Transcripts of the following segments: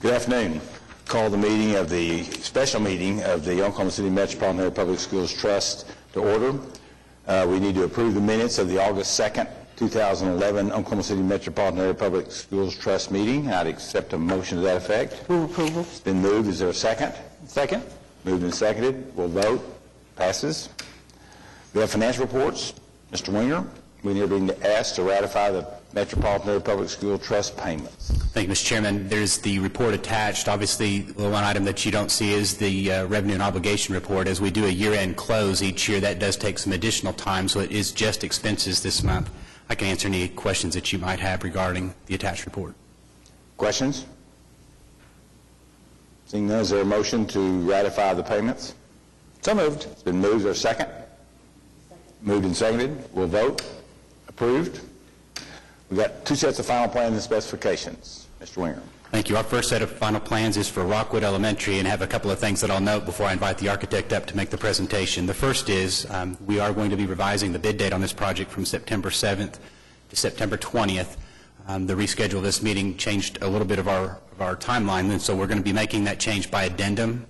Good afternoon. Call the meeting of the special meeting of the Oklahoma City Metropolitan Area Public Schools Trust to order. We need to approve the minutes of the August 2nd, 2011 Oklahoma City Metropolitan Area Public Schools Trust meeting. I'd accept a motion to that effect. Move approval. It's been moved. Is there a second? Second. Moved and seconded. We'll vote. Passes. We have financial reports. Mr. Winger, we are being asked to ratify the Metropolitan Area Public School Trust payments. Thank you, Mr. Chairman. There's the report attached. Obviously, the one item that you don't see is the revenue and obligation report. As we do a year-end close each year, that does take some additional time, so it is just expenses this month. I can answer any questions that you might have regarding the attached report. Questions? Seeing none, is there a motion to ratify the payments? So moved. It's been moved. Is there a second? Moved and seconded. We'll vote. Approved. We've got two sets of final plans and specifications. Mr. Winger. Thank you. Our first set of final plans is for Rockwood Elementary, and have a couple of things that I'll note before I invite the architect up to make the presentation. The first is we are going to be revising the bid date on this project from September 7th to September 20th. The reschedule of this meeting changed a little bit of our timeline, and so we're going to be making that change by addendum.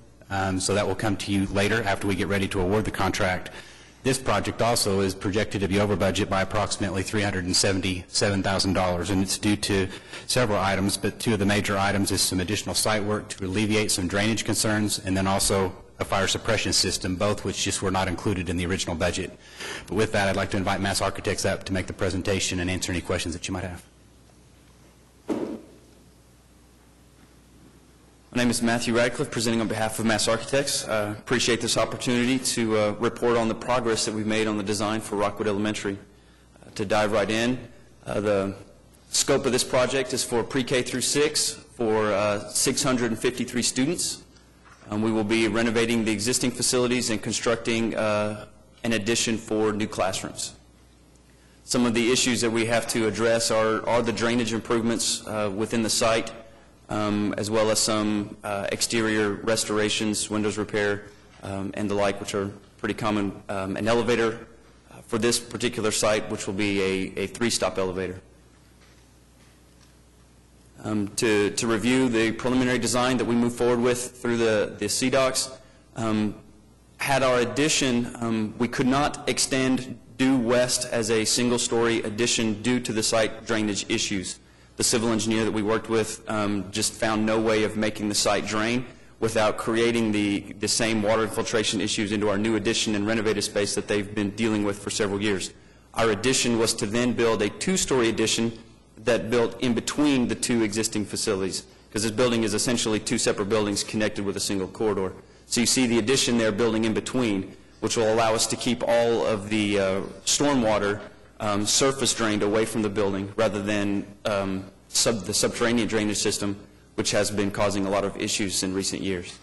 So that will come to you later after we get ready to award the contract. This project also is projected to be over budget by approximately $377,000, and it's due to several items, but two of the major items is some additional site work to alleviate some drainage concerns, and then also a fire suppression system, both which just were not included in the original budget. But with that, I'd like to invite Mass Architects up to make the presentation and answer any questions that you might have. My name is Matthew Radcliffe, presenting on behalf of Mass Architects. I appreciate this opportunity to report on the progress that we've made on the design for Rockwood Elementary. To dive right in, the scope of this project is for pre-K through 6 for 653 students. We will be renovating the existing facilities and constructing an addition for new classrooms. Some of the issues that we have to address are the drainage improvements within the site, as well as some exterior restorations, windows repair, and the like, which are pretty common. An elevator for this particular site, which will be a 3-stop elevator. To review the preliminary design that we move forward with through the CDOCs, had our addition, we could not extend due west as a single-story addition due to the site drainage issues. The civil engineer that we worked with just found no way of making the site drain without creating the same water infiltration issues into our new addition and renovated space that they've been dealing with for several years. Our addition was to then build a 2-story addition that built in between the two existing facilities, because this building is essentially 2 separate buildings connected with a single corridor. So you see the addition there building in between, which will allow us to keep all of the stormwater surface drained away from the building rather than the subterranean drainage system, which has been causing a lot of issues in recent years.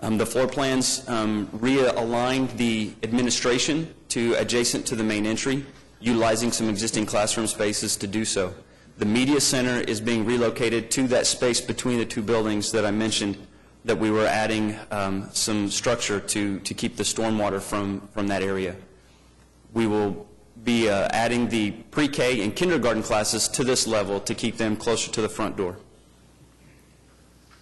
The floor plans realign the administration to adjacent to the main entry, utilizing some existing classroom spaces to do so. The media center is being relocated to that space between the two buildings that I mentioned, that we were adding some structure to keep the stormwater from that area. We will be adding the pre-K and kindergarten classes to this level to keep them closer to the front door.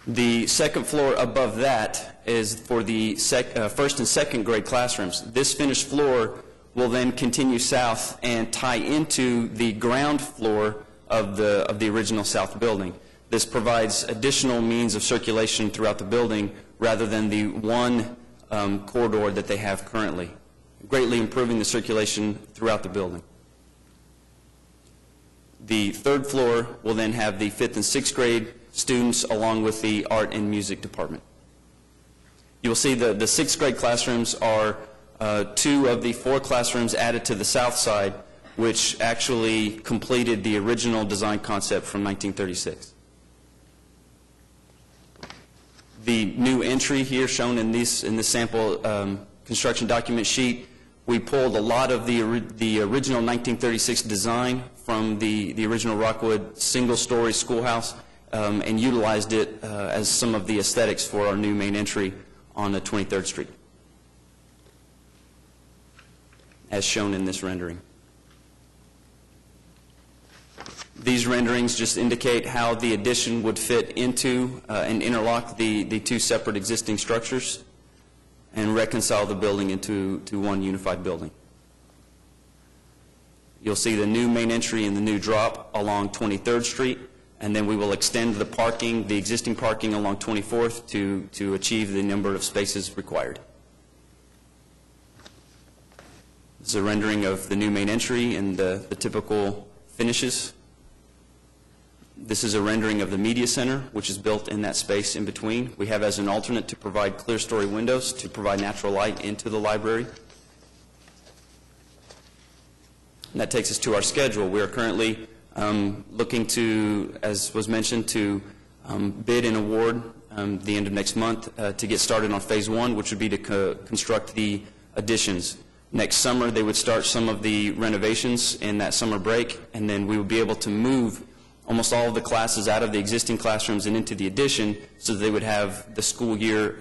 The second floor above that is for the first and second grade classrooms. This finished floor will then continue south and tie into the ground floor of the original south building. This provides additional means of circulation throughout the building rather than the one corridor that they have currently, greatly improving the circulation throughout the building. The third floor will then have the 5th and 6th grade students along with the art and music department. You will see the 6th grade classrooms are 2 of the 4 classrooms added to the south side, which actually completed the original design concept from 1936. The new entry here shown in this sample construction document sheet, we pulled a lot of the original 1936 design from the original Rockwood single-story schoolhouse and utilized it as some of the aesthetics for our new main entry on the 23rd Street, as shown in this rendering. These renderings just indicate how the addition would fit into and interlock the two separate existing structures and reconcile the building into one unified building. You'll see the new main entry and the new drop along 23rd Street, and then we will extend the existing parking along 24th to achieve the number of spaces required. This is a rendering of the new main entry and the typical finishes. This is a rendering of the media center, which is built in that space in between. We have as an alternate to provide clear story windows to provide natural light into the library. And that takes us to our schedule. We are currently looking to, as was mentioned, to bid and award the end of next month to get started on phase 1, which would be to construct the additions. Next summer, they would start some of the renovations in that summer break, and then we would be able to move almost all of the classes out of the existing classrooms and into the addition, so that they would have the school year,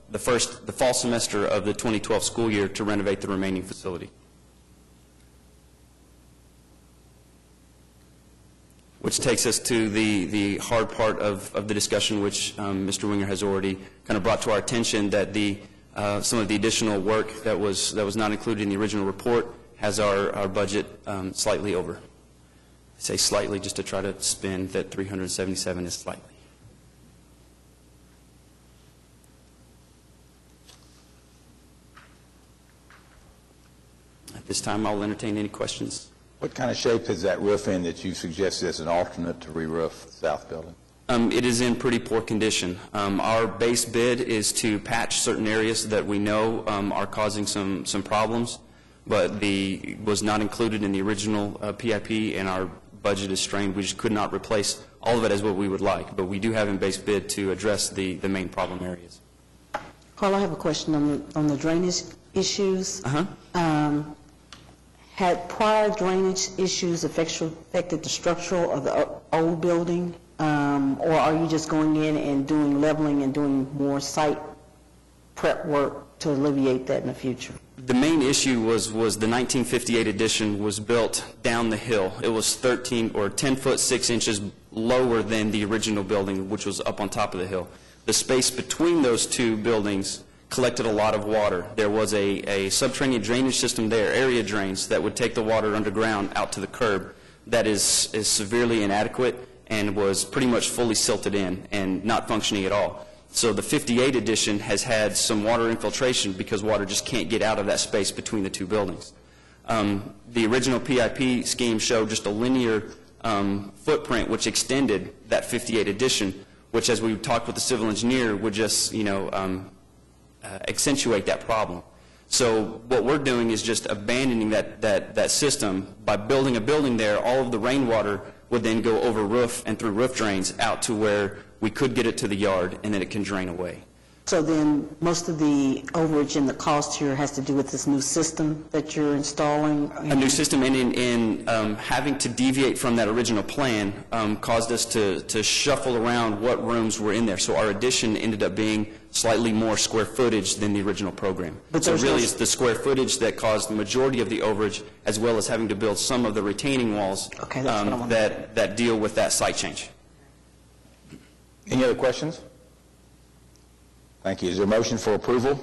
the fall semester of the 2012 school year to renovate the remaining facility. Which takes us to the hard part of the discussion, which Mr. Winger has already kind of brought to our attention, that some of the additional work that was not included in the original report has our budget slightly over. I say slightly just to try to spin that 377 is slightly. At this time, I'll entertain any questions. What kind of shape is that roof in that you suggested as an alternate to re-roof the south building? It is in pretty poor condition. Our base bid is to patch certain areas that we know are causing some problems, but was not included in the original PIP, and our budget is strained. We just could not replace all of it as what we would like, but we do have in base bid to address the main problem areas. Carl, I have a question on the drainage issues. Had prior drainage issues affected the structural of the old building, or are you just going in and doing leveling and doing more site prep work to alleviate that in the future? The main issue was the 1958 addition was built down the hill. It was 10 foot 6 inches lower than the original building, which was up on top of the hill. The space between those two buildings collected a lot of water. There was a subterranean drainage system there, area drains, that would take the water underground out to the curb that is severely inadequate and was pretty much fully silted in and not functioning at all. So the 58 addition has had some water infiltration because water just can't get out of that space between the two buildings. The original PIP scheme showed just a linear footprint which extended that 58 addition, which, as we talked with the civil engineer, would just, accentuate that problem. So what we're doing is just abandoning that system. By building a building there, all of the rainwater would then go over roof and through roof drains out to where we could get it to the yard, and then it can drain away. So then most of the overage and the cost here has to do with this new system that you're installing? A new system, and in having to deviate from that original plan caused us to shuffle around what rooms were in there. So our addition ended up being slightly more square footage than the original program. So really it's the square footage that caused the majority of the overage, as well as having to build some of the retaining walls that deal with that site change. Any other questions? Thank you. Is there a motion for approval?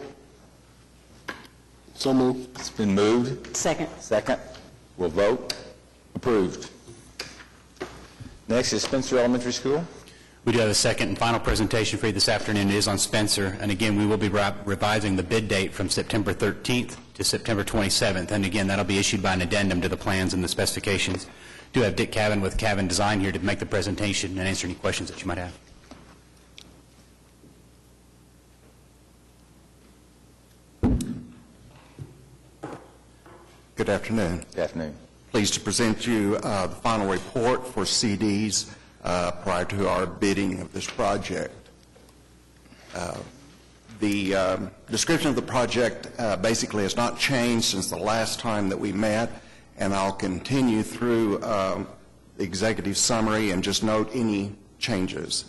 So moved. It's been moved. Second. Second. We'll vote. Approved. Next is Spencer Elementary School. We do have a second and final presentation for you this afternoon. It is on Spencer, and again, we will be revising the bid date from September 13th to September 27th, and again, that'll be issued by an addendum to the plans and the specifications. Do have Dick Cavan with Cavan Design here to make the presentation and answer any questions that you might have. Good afternoon. Good afternoon. Pleased to present you the final report for CDs prior to our bidding of this project. The description of the project basically has not changed since the last time that we met, and I'll continue through the executive summary and just note any changes.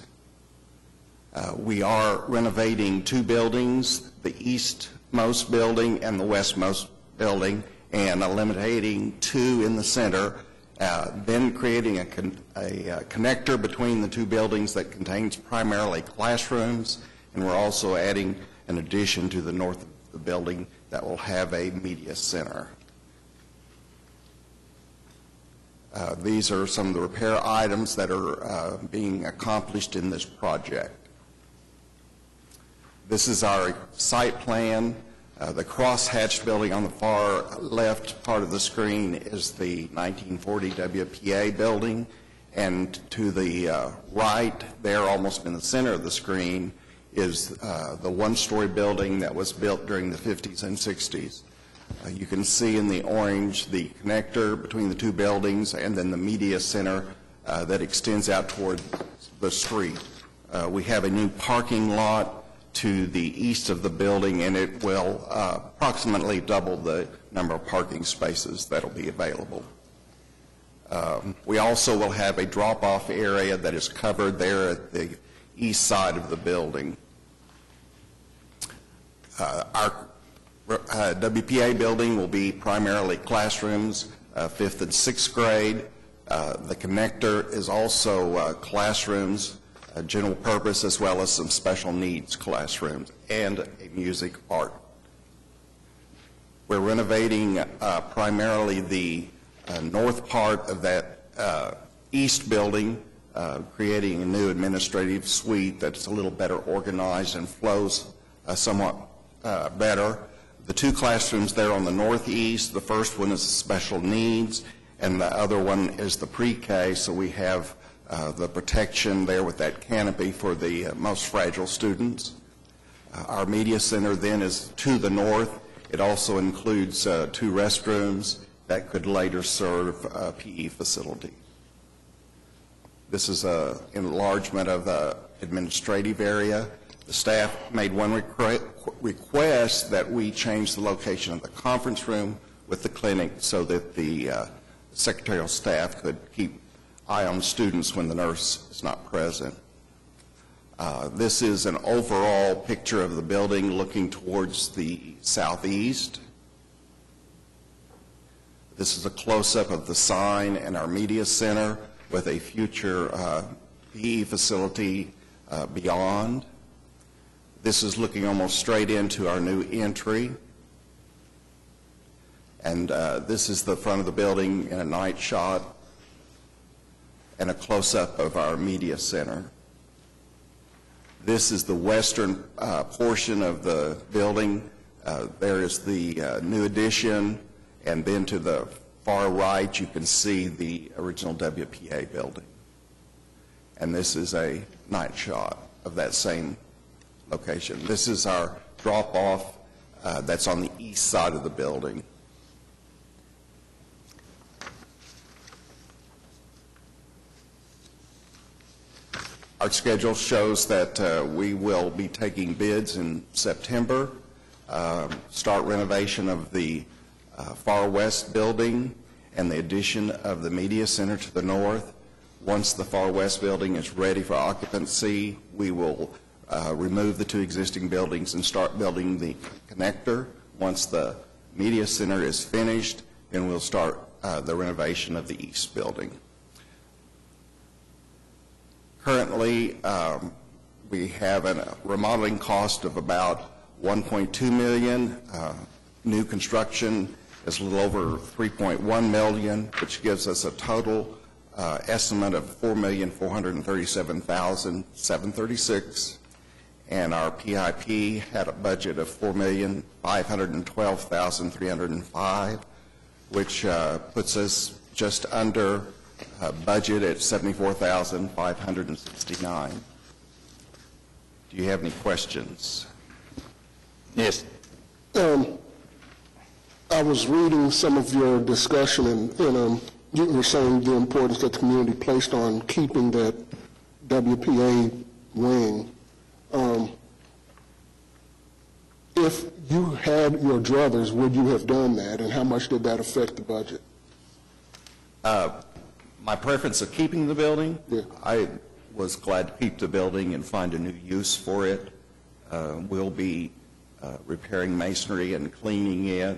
We are renovating two buildings, the eastmost building and the westmost building, and eliminating two in the center then creating a connector between the two buildings that contains primarily classrooms, and we're also adding an addition to the north of the building that will have a media center. These are some of the repair items that are being accomplished in this project. This is our site plan. The cross-hatched building on the far left part of the screen is the 1940 WPA building, and to the right there, almost in the center of the screen, is the one-story building that was built during the 50s and 60s. You can see in the orange the connector between the two buildings and then the media center that extends out toward the street. We have a new parking lot to the east of the building, and it will approximately double the number of parking spaces that will be available. We also will have a drop-off area that is covered there at the east side of the building. Our WPA building will be primarily classrooms, 5th and 6th grade. The connector is also classrooms, general purpose, as well as some special needs classrooms, and a music art. We're renovating primarily the north part of that east building, creating a new administrative suite that's a little better organized and flows somewhat better. The two classrooms there on the northeast, the first one is special needs, and the other one is the pre-K, so we have the protection there with that canopy for the most fragile students. Our media center then is to the north. It also includes 2 restrooms that could later serve a PE facility. This is an enlargement of the administrative area. The staff made one request that we change the location of the conference room with the clinic so that the secretarial staff could keep eye on students when the nurse is not present. This is an overall picture of the building looking towards the southeast. This is a close-up of the sign and our media center with a future PE facility beyond. This is looking almost straight into our new entry. And this is the front of the building in a night shot and a close-up of our media center. This is the western portion of the building. There is the new addition, and then to the far right you can see the original WPA building. And this is a night shot of that same location. This is our drop-off that's on the east side of the building. Our schedule shows that we will be taking bids in September, start renovation of the far west building and the addition of the media center to the north. Once the far west building is ready for occupancy, we will remove the 2 existing buildings and start building the connector. Once the media center is finished, then we'll start the renovation of the east building. Currently, we have a remodeling cost of about $1.2 million. New construction is a little over $3.1 million, which gives us a total estimate of $4,437,736. And our PIP had a budget of $4,512,305, which puts us just under budget at $74,569. Do you have any questions? Yes. I was reading some of your discussion, and you were saying the importance that the community placed on keeping that WPA wing. If you had your druthers, would you have done that, and how much did that affect the budget? My preference of keeping the building, Yeah. I was glad to keep the building and find a new use for it. We'll be repairing masonry and cleaning it.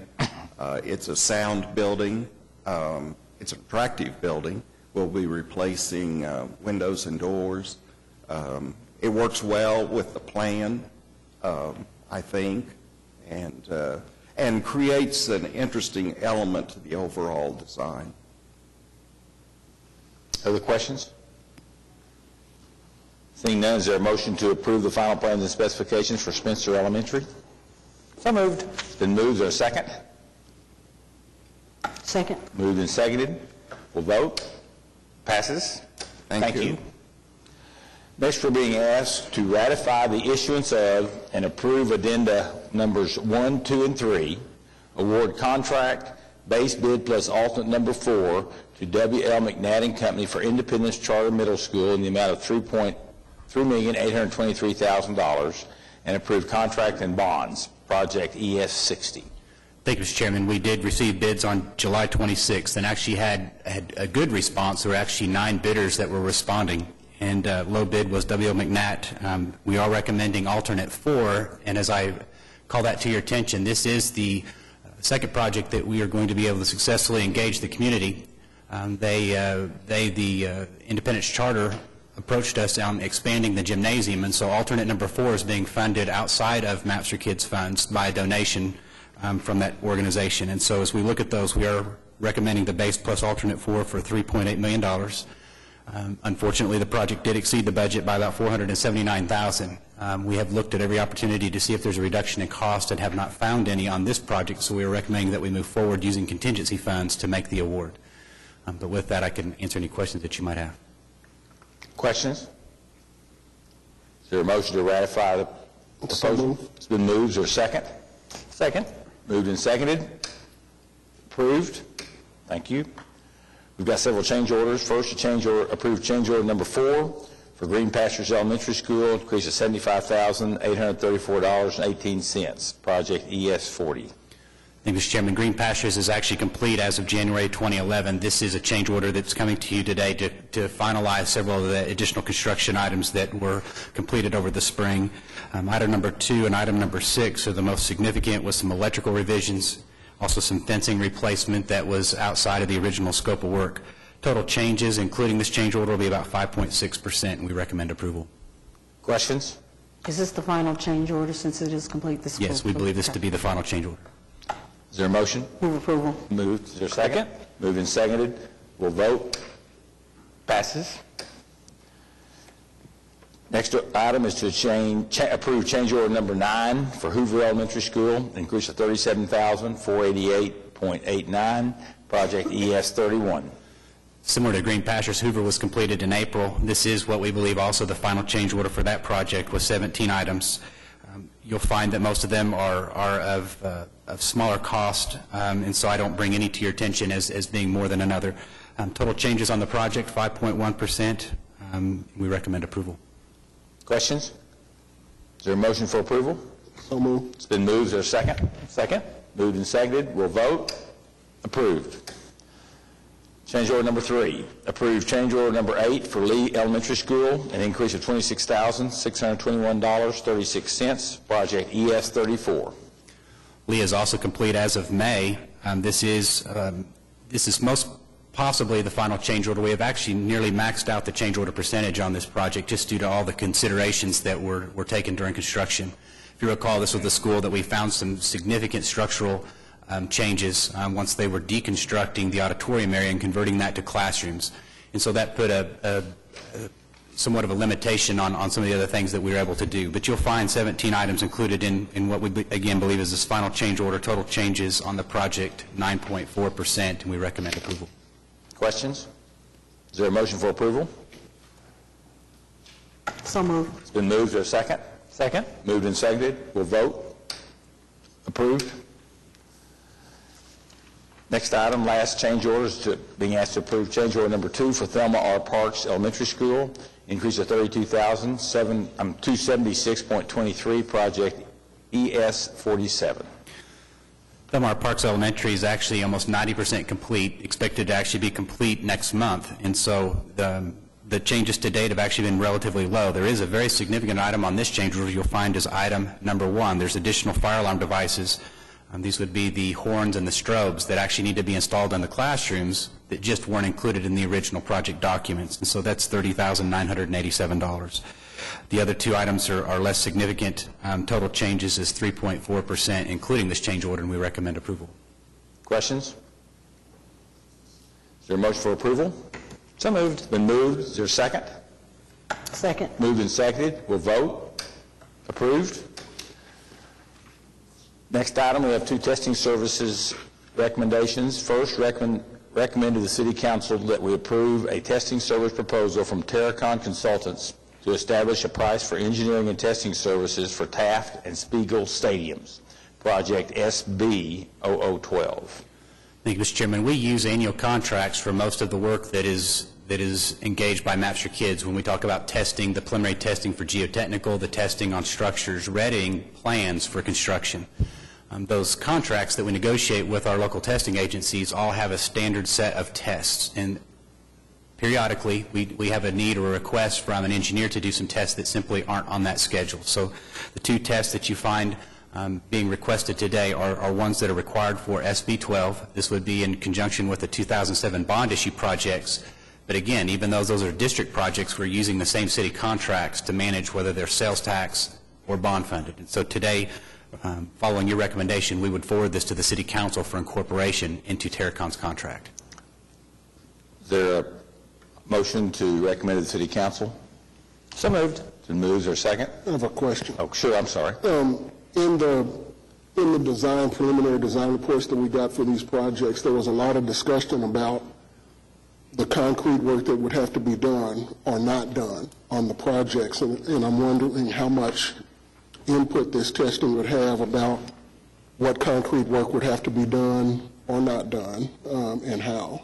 It's a sound building. it's an attractive building. We'll be replacing windows and doors. It works well with the plan, I think, and creates an interesting element to the overall design. Other questions? Seeing none, is there a motion to approve the final plans and specifications for Spencer Elementary? So moved. It's been moved. Is there a second? Second. Moved and seconded. We'll vote. Passes. Thank you. Next, we're being asked to ratify the issuance of and approve addenda numbers 1, 2, and 3, award contract, base bid plus alternate number 4 to W.L. McNatt & Company for Independence Charter Middle School in the amount of $3,823,000 and approve contract and bonds, project ES 60. Thank you, Mr. Chairman. We did receive bids on July 26th and actually had a good response. There were actually 9 bidders that were responding, and low bid was W.L. McNatt. We are recommending alternate 4, and as I call that to your attention, this is the second project that we are going to be able to successfully engage the community. The Independence Charter approached us on expanding the gymnasium, and so alternate number 4 is being funded outside of MAPS for Kids funds by a donation from that organization. And so as we look at those, we are recommending the base plus alternate 4 for $3.8 million. Unfortunately, the project did exceed the budget by about $479,000. We have looked at every opportunity to see if there's a reduction in cost and have not found any on this project, so we are recommending that we move forward using contingency funds to make the award. But with that, I can answer any questions that you might have. Questions? Is there a motion to ratify the proposal? It's been moved. Is there a second? Second. Moved and seconded. Approved. Thank you. We've got several change orders. First, approved change order number 4 for Green Pastures Elementary School, increase of $75,834.18, project ES 40. Thank you, Mr. Chairman. Green Pastures is actually complete as of January 2011. This is a change order that's coming to you today to finalize several of the additional construction items that were completed over the spring. Item number 2 and item number 6 are the most significant, with some electrical revisions, also some fencing replacement that was outside of the original scope of work. Total changes, including this change order, will be about 5.6%, and we recommend approval. Questions? Is this the final change order since it is complete this Yes, we believe this to be the final change order. Is there a motion? Move approval. Moved. Is there a second? Moved and seconded. We'll vote. Passes. Next item is to approve change order number 9 for Hoover Elementary School, increase of $37,488.89, project ES 31. Similar to Green Pastures, Hoover was completed in April. This is what we believe also the final change order for that project, with 17 items. You'll find that most of them are of smaller cost, and so I don't bring any to your attention as being more than another. Total changes on the project, 5.1%. We recommend approval. Questions? Is there a motion for approval? So moved. It's been moved. Is there a second? Second. Moved and seconded. We'll vote. Approved. Change order number 3. Approved change order number 8 for Lee Elementary School, an increase of $26,621.36, project ES 34. Lee is also complete as of May. This is most possibly the final change order. We have actually nearly maxed out the change order percentage on this project just due to all the considerations that were taken during construction. If you recall, this was the school that we found some significant structural changes once they were deconstructing the auditorium area and converting that to classrooms. And so that put somewhat of a limitation on some of the other things that we were able to do. But you'll find 17 items included in what we, again, believe is this final change order. Total changes on the project, 9.4%, and we recommend approval. Questions? Is there a motion for approval? So moved. It's been moved. Is there a second? Second. Moved and seconded. We'll vote. Approved. Next item, last change order, is being asked to approve change order number 2 for Thelma R. Parks Elementary School, increase of $32,276.23, project ES 47. Thelma R. Parks Elementary is actually almost 90% complete, expected to actually be complete next month, and so the changes to date have actually been relatively low. There is a very significant item on this change order you'll find is item number 1. There's additional fire alarm devices These would be the horns and the strobes that actually need to be installed in the classrooms that just weren't included in the original project documents. And so that's $30,987. The other two items are less significant. Total changes is 3.4%, including this change order, and we recommend approval. Questions? Is there a motion for approval? So moved. It's been moved. Is there a second? Second. Moved and seconded. We'll vote. Approved. Next item, we have two testing services recommendations. First, recommend to the City Council that we approve a testing service proposal from Terracon Consultants to establish a price for engineering and testing services for Taft and Spiegel stadiums, project SB 0012. Thank you, Mr. Chairman. We use annual contracts for most of the work that is engaged by Maps for Kids. When we talk about testing, the preliminary testing for geotechnical, the testing on structures, readying plans for construction. Those contracts that we negotiate with our local testing agencies all have a standard set of tests, and periodically we have a need or a request from an engineer to do some tests that simply aren't on that schedule. So the two tests that you find being requested today are ones that are required for SB 12. This would be in conjunction with the 2007 bond issue projects. But again, even though those are district projects, we're using the same city contracts to manage whether they're sales tax or bond funded. And so today, following your recommendation, we would forward this to the City Council for incorporation into Terracon's contract. Is there a motion to recommend to the City Council? So moved. It's been moved. Is there a second? I have a question. Oh, sure. I'm sorry. In the preliminary design reports that we got for these projects, there was a lot of discussion about the concrete work that would have to be done or not done on the projects, and I'm wondering how much input this testing would have about what concrete work would have to be done or not done, and how,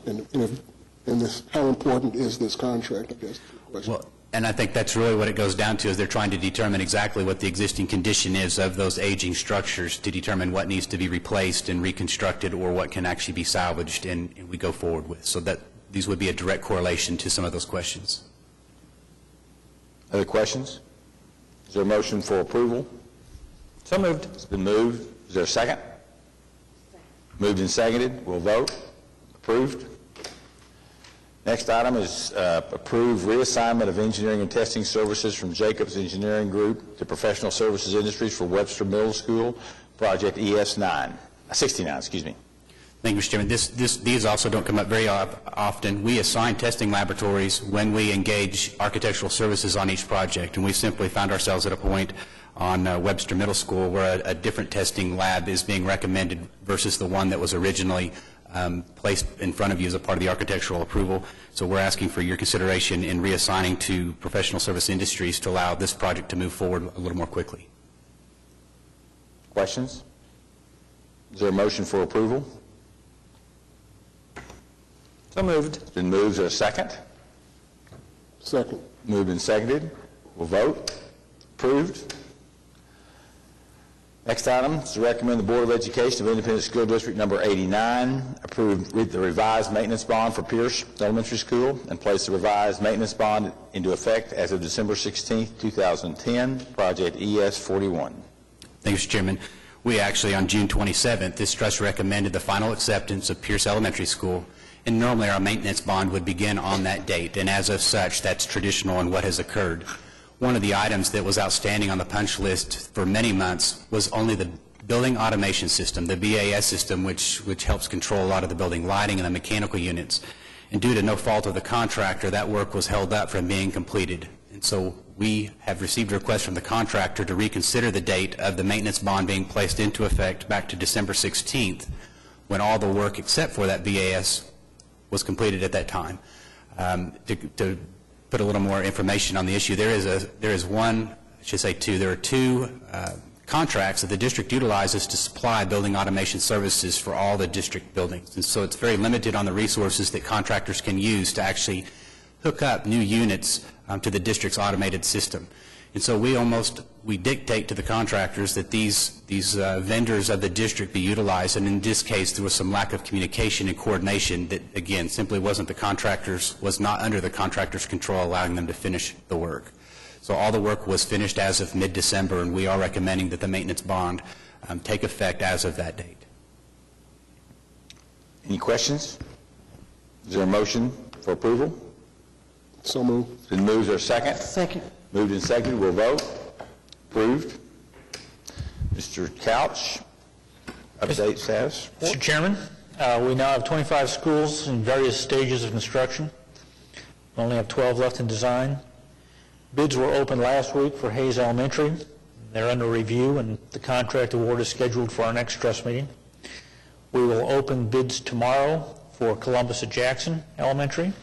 how important is this contract, I guess is the question. Well, and I think that's really what it goes down to, is they're trying to determine exactly what the existing condition is of those aging structures to determine what needs to be replaced and reconstructed or what can actually be salvaged and we go forward with. So that these would be a direct correlation to some of those questions. Other questions? Is there a motion for approval? So moved. It's been moved. Is there a second? Moved and seconded. We'll vote. Approved. Next item is approve reassignment of engineering and testing services from Jacobs Engineering Group to Professional Services Industries for Webster Middle School, project ES69. Thank you, Mr. Chairman. These also don't come up very often. We assign testing laboratories when we engage architectural services on each project, and we simply found ourselves at a point on Webster Middle School where a different testing lab is being recommended versus the one that was originally placed in front of you as a part of the architectural approval. So we're asking for your consideration in reassigning to Professional Service Industries to allow this project to move forward a little more quickly. Questions? Is there a motion for approval? So moved. It's been moved. Is there a second? Second. Moved and seconded. We'll vote. Approved. Next item is to recommend the Board of Education of Independent School District number 89 approve the revised maintenance bond for Pierce Elementary School and place the revised maintenance bond into effect as of December 16, 2010, project ES41. Thank you, Mr. Chairman. We actually, on June 27th, this trust recommended the final acceptance of Pierce Elementary School, and normally our maintenance bond would begin on that date, and as of such, that's traditional in what has occurred. One of the items that was outstanding on the punch list for many months was only the building automation system, the BAS system, which helps control a lot of the building lighting and the mechanical units. And due to no fault of the contractor, that work was held up from being completed. And so we have received a request from the contractor to reconsider the date of the maintenance bond being placed into effect back to December 16th, when all the work except for that BAS was completed at that time. To put a little more information on the issue, there are two contracts that the district utilizes to supply building automation services for all the district buildings. And so it's very limited on the resources that contractors can use to actually hook up new units to the district's automated system. And so we dictate to the contractors that these vendors of the district be utilized, and in this case there was some lack of communication and coordination that, again, simply was not under the contractor's control, allowing them to finish the work. So all the work was finished as of mid-December, and we are recommending that the maintenance bond take effect as of that date. Any questions? Is there a motion for approval? So moved. Been moved, is there a second? Second. Moved and seconded, we'll vote. Approved. Mr. Couch, update status. Mr. Chairman, we now have 25 schools in various stages of construction. We only have 12 left in design. Bids were opened last week for Hayes Elementary. They're under review, and the contract award is scheduled for our next trust meeting. We will open bids tomorrow for Columbus at Jackson Elementary.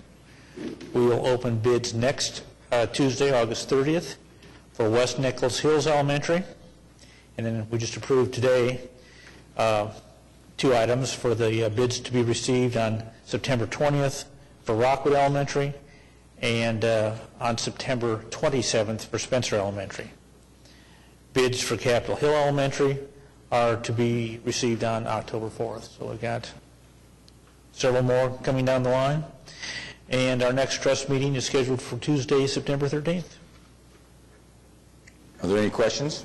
We will open bids next Tuesday, August 30th, for West Nichols Hills Elementary. And then we just approved today 2 items for the bids to be received on September 20th for Rockwood Elementary and on September 27th for Spencer Elementary. Bids for Capitol Hill Elementary are to be received on October 4th. So we've got several more coming down the line. And our next trust meeting is scheduled for Tuesday, September 13th. Are there any questions?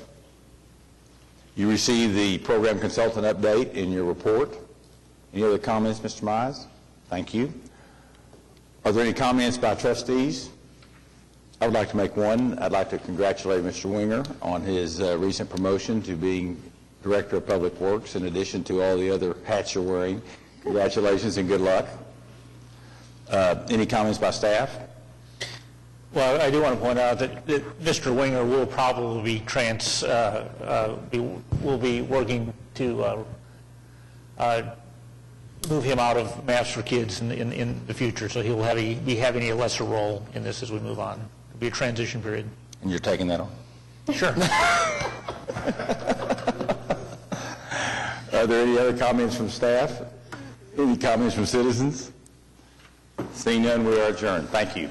You received the program consultant update in your report. Any other comments, Mr. Mize? Thank you. Are there any comments by trustees? I would like to make one. I'd like to congratulate Mr. Winger on his recent promotion to being Director of Public Works, in addition to all the other hats you're wearing. Congratulations and good luck. Any comments by staff? Well, I do want to point out that Mr. Winger will probably will be working to move him out of Maps for Kids in the future, so he will be having a lesser role in this as we move on. It'll be a transition period. And you're taking that on? Sure. Are there any other comments from staff? Any comments from citizens? Seeing none, we are adjourned. Thank you.